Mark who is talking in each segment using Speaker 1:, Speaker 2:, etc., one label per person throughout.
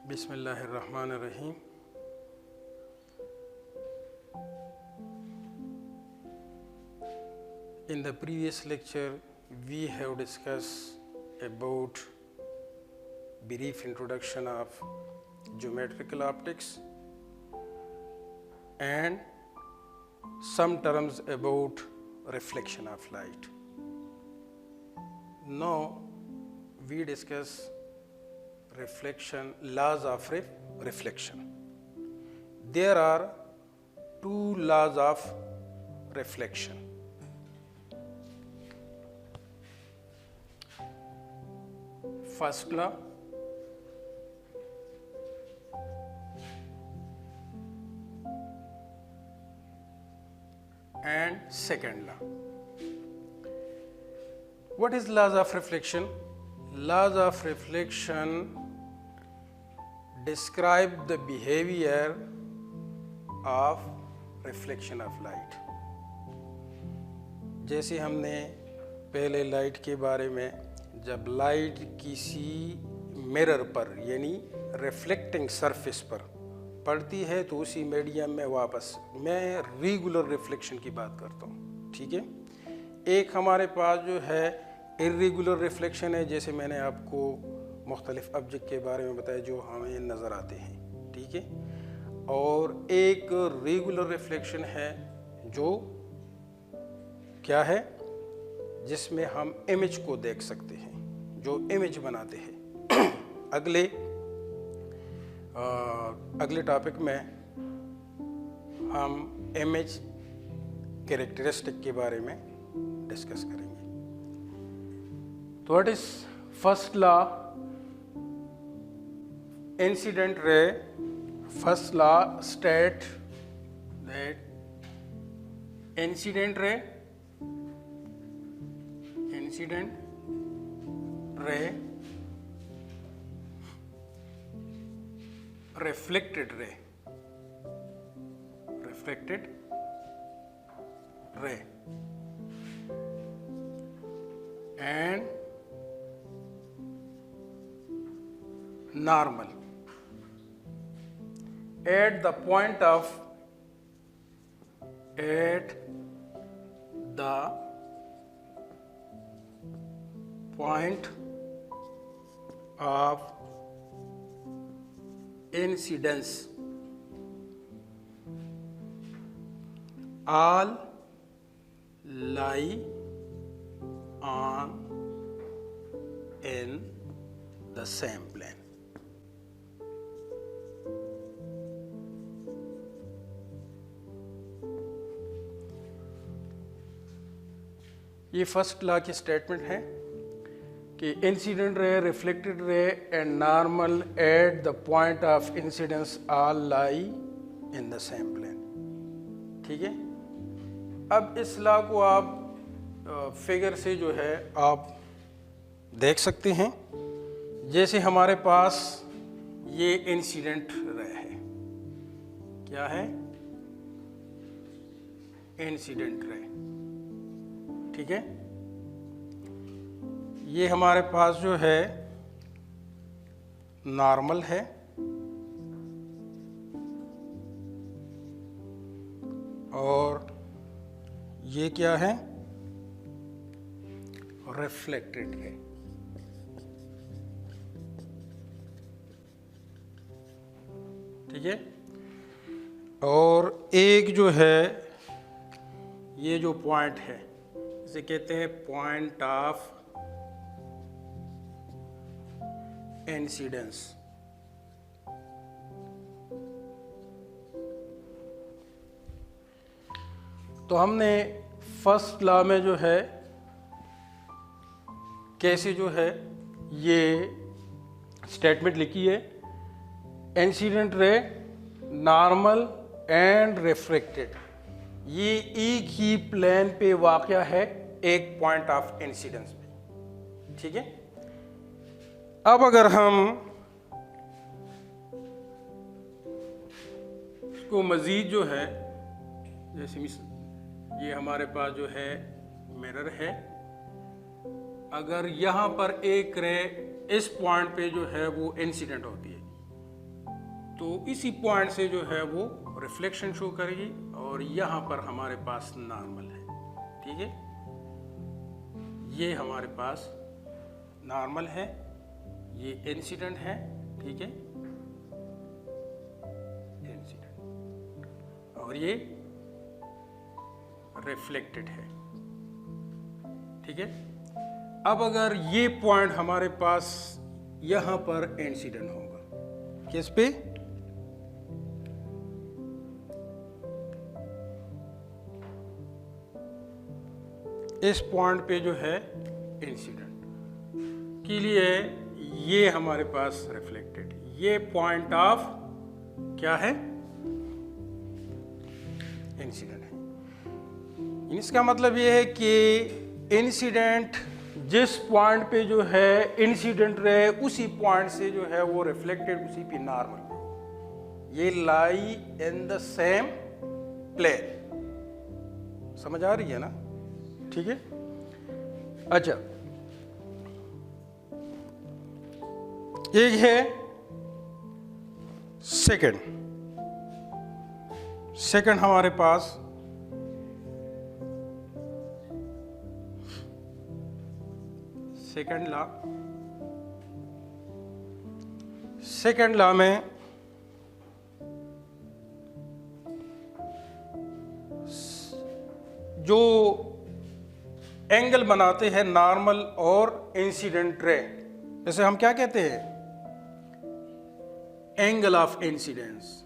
Speaker 1: बिस्मिल्लाहिर्रहमानिर्रहीम। In the previous lecture, we have discussed about brief introduction of geometrical optics and some terms about reflection of light. Now we discuss reflection, laws of reflection. There are two laws of reflection. First law and second law. What is laws of reflection? Laws of reflection describe the behavior of reflection of light. जैसे हमने पहले light के बारे में, जब light किसी mirror पर यानी रिफ्लेक्टिंग सरफेस पर पड़ती है तो उसी मीडियम में वापस, मैं रेगुलर रिफ्लेक्शन की बात करता हूँ, ठीक है। एक हमारे पास जो है इर्रेगुलर रिफ्लेक्शन है, जैसे मैंने आपको मुख्तलिफ ऑब्जेक्ट के बारे में बताया जो हमें नज़र आते हैं, ठीक है। और एक रेगुलर रिफ्लेक्शन है जो क्या है, जिसमें हम इमेज को देख सकते हैं, जो इमेज बनाते हैं। अगले टॉपिक में हम इमेज कैरेक्टरिस्टिक के बारे में डिस्कस करेंगे। तो what is first law? Incident ray, first law state that incident ray reflected ray and normal at the point of incidence all lie on in the same plane. ये first law की statement है कि incident ray, reflected ray and normal at the point of incidence all lie in the same plane, ठीक है। अब इस law को आप फिगर से जो है आप देख सकते हैं। जैसे हमारे पास ये इंसिडेंट रे है, क्या है? इंसिडेंट रे, ठीक है। ये हमारे पास जो है नॉर्मल है और ये क्या है? रिफ्लेक्टेड है, ठीक है। और एक जो है ये जो पॉइंट है, इसे कहते हैं पॉइंट ऑफ इंसिडेंस। तो हमने फर्स्ट लॉ में जो है कैसे जो है ये स्टेटमेंट लिखी है, incident ray, normal and reflected, ये एक ही प्लेन पे वाक़या है एक पॉइंट ऑफ इंसिडेंस पे, ठीक है। अब अगर हम इसको मज़ीद जो है, जैसे ये हमारे पास जो है मिरर है, अगर यहाँ पर एक रे इस पॉइंट पे जो है वो इंसिडेंट होती है, तो इसी पॉइंट से जो है वो रिफ्लेक्शन शो करेगी और यहाँ पर हमारे पास नॉर्मल है। ठीक है, ये हमारे पास नॉर्मल है, ये इंसिडेंट है। ठीक है, इंसिडेंट, और ये रिफ्लेक्टेड है। ठीक है, अब अगर ये पॉइंट हमारे पास यहां पर इंसिडेंट होगा, किस पे? इस पॉइंट पे जो है इंसिडेंट के लिए ये हमारे पास रिफ्लेक्टेड, ये पॉइंट ऑफ क्या है? इंसिडेंट है। इसका मतलब ये है कि इंसिडेंट जिस पॉइंट पे जो है इंसिडेंट रहे उसी पॉइंट से जो है वो रिफ्लेक्टेड उसी पे नॉर्मल, ये लाई इन द सेम प्लेन। समझ आ रही है ना? ठीक है, अच्छा, एक है सेकंड हमारे पास सेकंड लॉ में जो एंगल बनाते हैं नॉर्मल और इंसिडेंट रे, जैसे हम क्या कहते हैं? Angle of incidence,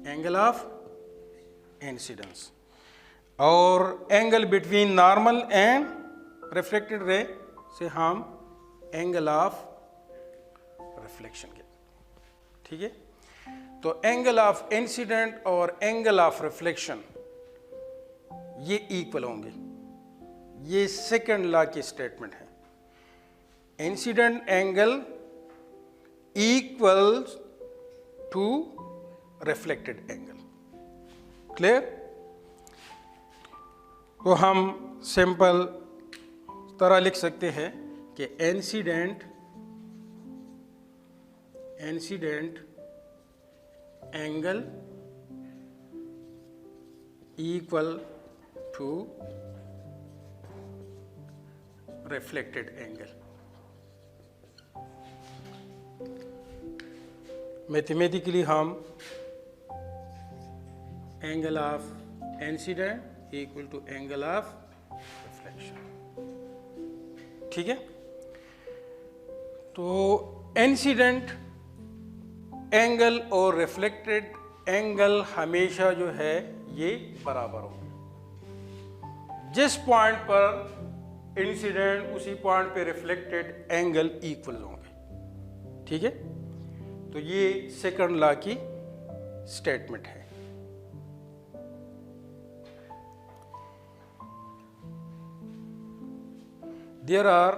Speaker 1: angle of incidence, और angle between normal and reflected ray से हम एंगल ऑफ रिफ्लेक्शन कहते हैं। ठीक है, तो एंगल ऑफ इंसिडेंट और एंगल ऑफ रिफ्लेक्शन ये इक्वल होंगे। ये सेकंड लॉ की स्टेटमेंट है। Incident angle equal to reflected angle. Clear? तो हम सिंपल तरह लिख सकते हैं कि incident angle equal to reflected angle. Mathematically हम angle of incident equal to angle of reflection. ठीक है, तो इंसिडेंट एंगल और रिफ्लेक्टेड एंगल हमेशा जो है ये बराबर होंगे। जिस पॉइंट पर इंसिडेंट उसी पॉइंट पे रिफ्लेक्टेड एंगल इक्वल होंगे। ठीक है, तो ये सेकंड लॉ की स्टेटमेंट है। There are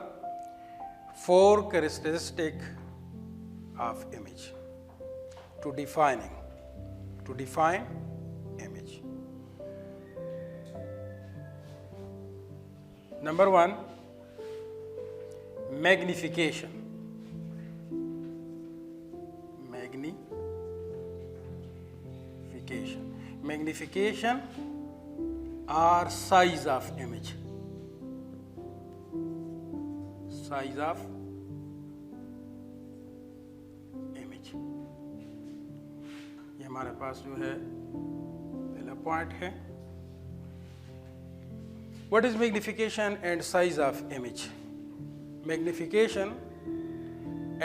Speaker 1: 4 characteristics of image to define image. Number 1, magnification. Magnification or size of image. Size of image. ये हमारे पास जो है पहला पॉइंट है। What is magnification and size of image? Magnification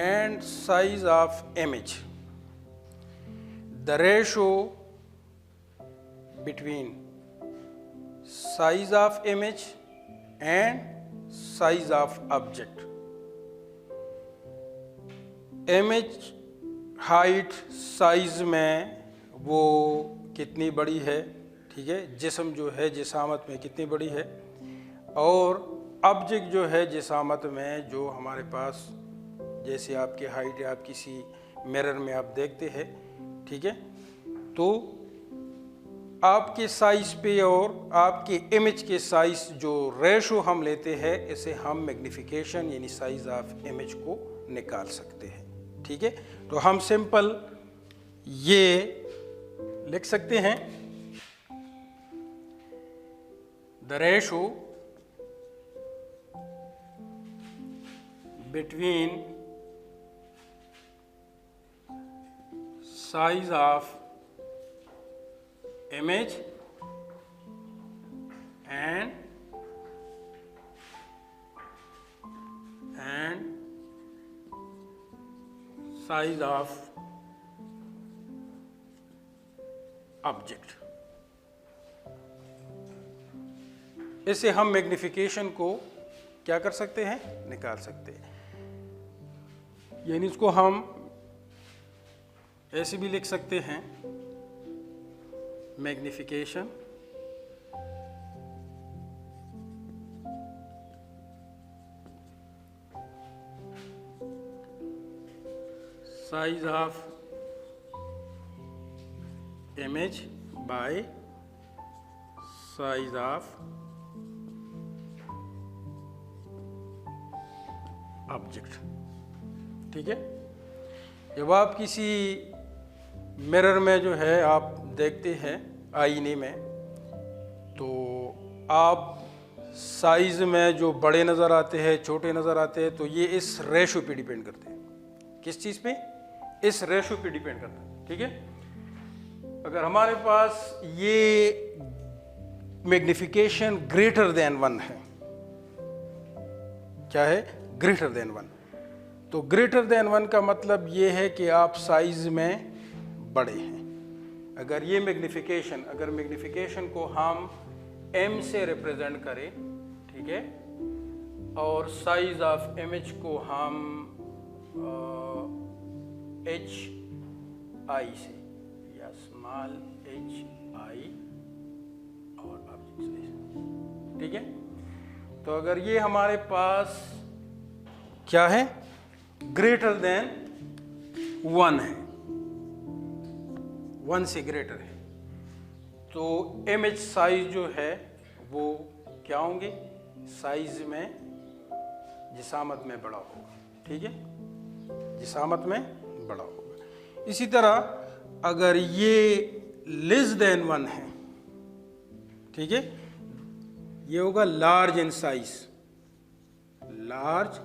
Speaker 1: and size of image. The ratio between size of image and size of object. Image height size में वो कितनी बड़ी है, ठीक है, जिस्म जो है जिसामत में कितनी बड़ी है, और ऑब्जेक्ट जो है जिसामत में जो हमारे पास जैसे आपकी हाइट है, आप किसी मिरर में आप देखते हैं, ठीक है, तो आपके साइज पे और आपके इमेज के साइज जो रेशो हम लेते हैं इसे हम मैग्निफिकेशन यानी साइज ऑफ इमेज को निकाल सकते हैं। ठीक है, तो हम सिंपल ये लिख सकते हैं the ratio between size of image and size of object। इससे हम मैग्निफिकेशन को क्या कर सकते हैं, निकाल सकते हैं। यानी इसको हम ऐसे भी लिख सकते हैं, magnification size of image by size of object। ठीक है। जब आप किसी मिरर में जो है आप देखते हैं आईने में, तो आप साइज में जो बड़े नज़र आते हैं, छोटे नज़र आते हैं, तो ये इस रेशो पे डिपेंड करते हैं। किस चीज़ पे? इस रेशो पे डिपेंड करता है। ठीक है। अगर हमारे पास ये मैग्निफिकेशन ग्रेटर देन 1 है, क्या है? Greater than 1। तो ग्रेटर देन 1 का मतलब ये है कि आप साइज में बड़े हैं। अगर ये मैग्निफिकेशन, अगर मैग्निफिकेशन को हम m से रिप्रेजेंट करें, ठीक है, और साइज ऑफ इमेज को हम HI से या स्मॉल HI और ऑब्जेक्ट साइज, ठीक है। तो अगर ये हमारे पास क्या है? ग्रेटर देन 1 है, 1 से ग्रेटर है, तो इमेज साइज जो है वो क्या होंगे? साइज में जिसामत में बड़ा होगा। ठीक है, जिसामत में बड़ा होगा। इसी तरह अगर ये लेस देन 1 है, ठीक है, ये होगा large in size, large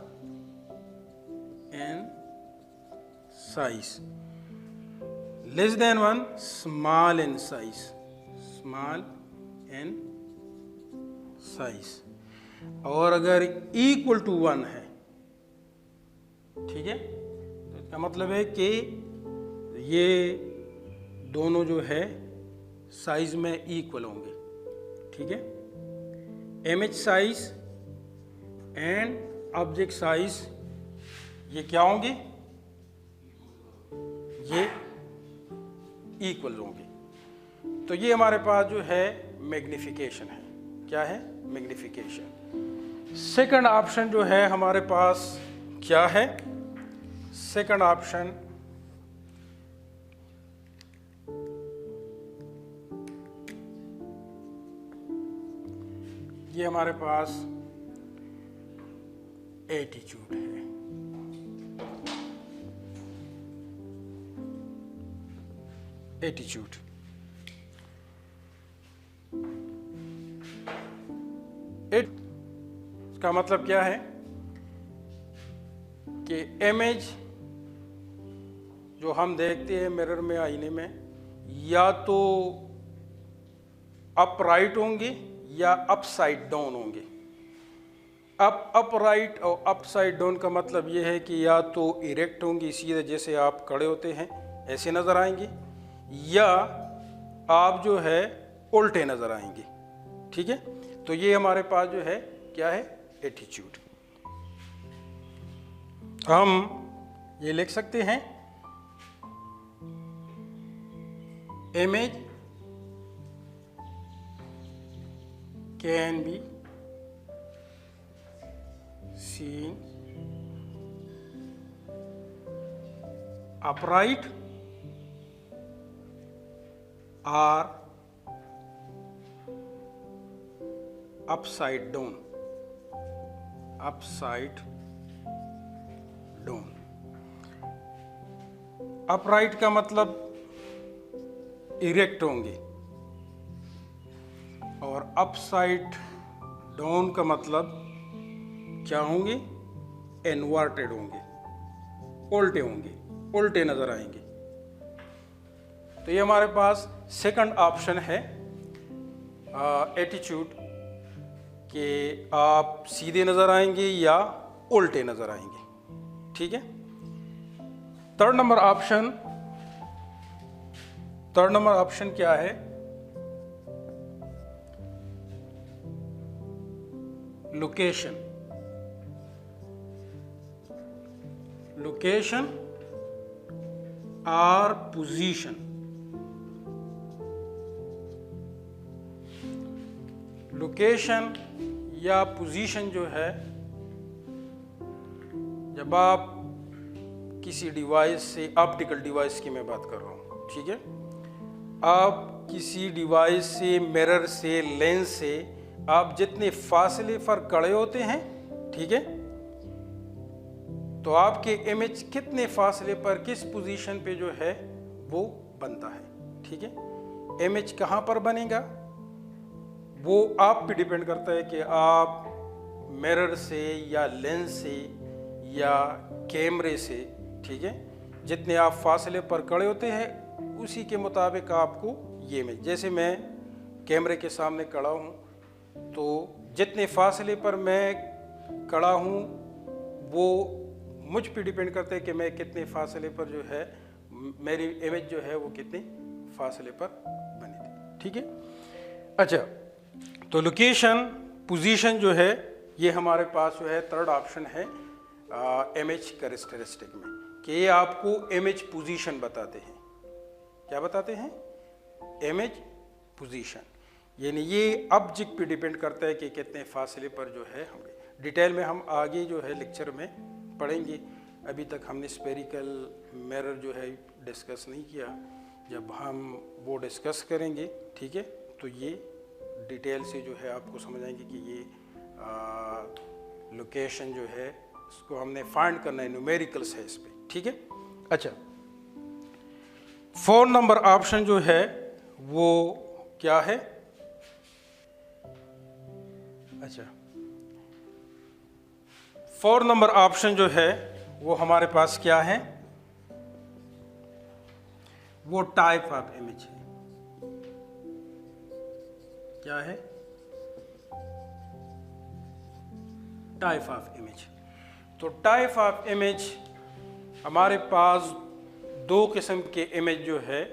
Speaker 1: in size. Less than 1 small in size, small in size. और अगर इक्वल टू 1 है, ठीक है, तो इसका मतलब है कि ये दोनों जो है साइज में इक्वल होंगे। ठीक है, image size and object size ये क्या होंगे? ये इक्वल होंगे। तो ये हमारे पास जो है मैग्निफिकेशन है। क्या है? मैग्निफिकेशन। सेकंड ऑप्शन जो है हमारे पास क्या है? सेकंड ऑप्शन ये हमारे पास एटीट्यूड है। एटीट्यूड इसका मतलब क्या है कि इमेज जो हम देखते हैं मिरर में, आईने में, या तो अपराइट होंगे या अपसाइड डाउन होंगे। अपराइट और अपसाइड डाउन का मतलब ये है कि या तो इरेक्ट होंगी, सीधे जैसे आप खड़े होते हैं ऐसे नज़र आएंगे, या आप जो है उल्टे नज़र आएंगे। ठीक है, तो ये हमारे पास जो है क्या है? एटीट्यूड। हम ये लिख सकते हैं image can be seen upright or upside down, upside down। upright का मतलब इरेक्ट होंगे, और अपसाइड डाउन का मतलब क्या होंगे? इन्वर्टेड होंगे, उल्टे होंगे, उल्टे नजर आएंगे। तो ये हमारे पास सेकंड ऑप्शन है एटीट्यूड, कि आप सीधे नजर आएंगे या उल्टे नजर आएंगे। ठीक है। थर्ड नंबर ऑप्शन क्या है? लोकेशन और पोजीशन। लोकेशन या पोजीशन जो है, जब आप किसी डिवाइस से, ऑप्टिकल डिवाइस की मैं बात कर रहा हूँ, ठीक है, आप किसी डिवाइस से, मिरर से, लेंस से आप जितने फासले पर खड़े होते हैं, ठीक है, तो आपके इमेज कितने फासले पर, किस पोजीशन पे जो है वो बनता है। ठीक है। इमेज कहाँ पर बनेगा वो आप पे डिपेंड करता है कि आप मिरर से या लेंस से या कैमरे से, ठीक है, जितने आप फासले पर खड़े होते हैं उसी के मुताबिक आपको ये इमेज, जैसे मैं कैमरे के सामने खड़ा हूँ तो जितने फासले पर मैं खड़ा हूँ वो मुझ पे डिपेंड करता है कि मैं कितने फासले पर जो है मेरी इमेज जो है वो कितने फासले पर बनी थी। ठीक है। अच्छा, तो लोकेशन, पोजीशन जो है ये हमारे पास जो है थर्ड ऑप्शन है इमेज कैरेक्टरिस्टिक में, कि ये आपको इमेज पोजीशन बताते हैं। क्या बताते हैं? इमेज पोजीशन, यानी ये ऑब्जेक्ट पे डिपेंड करता है कि कितने फासले पर जो है हमें। डिटेल में हम आगे जो है लेक्चर में पढ़ेंगे। अभी तक हमने स्फेरिकल मिरर जो है डिस्कस नहीं किया। जब हम वो डिस्कस करेंगे, ठीक है, तो ये डिटेल से जो है आपको समझ आएंगे कि ये लोकेशन जो है इसको हमने फाइंड करना है, न्यूमेरिकल्स है इस पे। ठीक है। अच्छा, 4 नंबर ऑप्शन जो है वो क्या है? अच्छा, 4 नंबर ऑप्शन जो है वो हमारे पास क्या है? वो टाइप ऑफ इमेज है। क्या है? Type of image. तो टाइप ऑफ इमेज हमारे पास 2 किस्म के इमेज जो है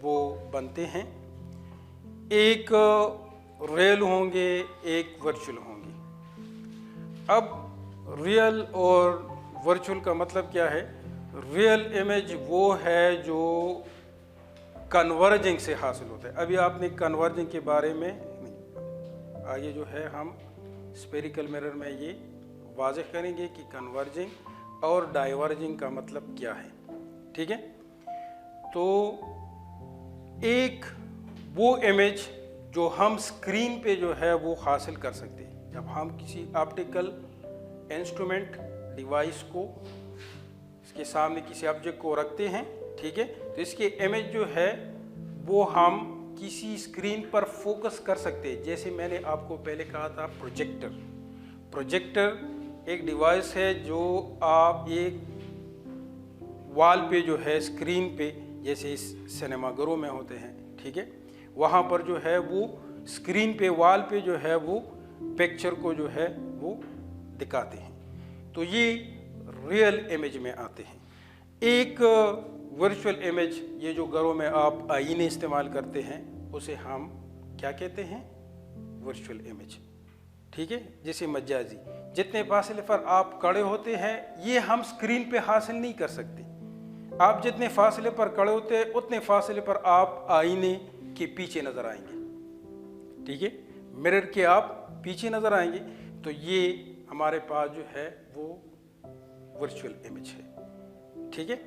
Speaker 1: वो बनते हैं, एक रियल होंगे, एक वर्चुअल होंगे। अब रियल और वर्चुअल का मतलब क्या है? रियल इमेज वो है जो कन्वर्जिंग से हासिल होता है। अभी आपने कन्वर्जिंग के बारे में नहीं, आगे जो है हम स्फेरिकल मिरर में ये वाज़ेह करेंगे कि कन्वर्जिंग और डाइवर्जिंग का मतलब क्या है। ठीक है। तो एक वो इमेज जो हम स्क्रीन पे जो है वो हासिल कर सकते हैं, जब हम किसी ऑप्टिकल इंस्ट्रूमेंट डिवाइस को, इसके सामने किसी ऑब्जेक्ट को रखते हैं, ठीक है, तो इसकी इमेज जो है वो हम किसी स्क्रीन पर फोकस कर सकते हैं। जैसे मैंने आपको पहले कहा था, प्रोजेक्टर एक डिवाइस है जो आप एक वॉल पे जो है, स्क्रीन पे, जैसे इस सिनेमाघरों में होते हैं, ठीक है, वहाँ पर जो है वो स्क्रीन पे, वॉल पे जो है वो पिक्चर को जो है वो दिखाते हैं। तो ये रियल इमेज में आते हैं। एक वर्चुअल इमेज, ये जो घरों में आप आईने इस्तेमाल करते हैं, उसे हम क्या कहते हैं? Virtual image. ठीक है। जैसे मजाजी, जितने फासले पर आप खड़े होते हैं ये हम स्क्रीन पे हासिल नहीं कर सकते। आप जितने फासले पर खड़े होते हैं उतने फासले पर आप आईने के पीछे नजर आएंगे। ठीक है, मिरर के आप पीछे नजर आएंगे। तो ये हमारे पास जो है वो वर्चुअल इमेज है। ठीक है।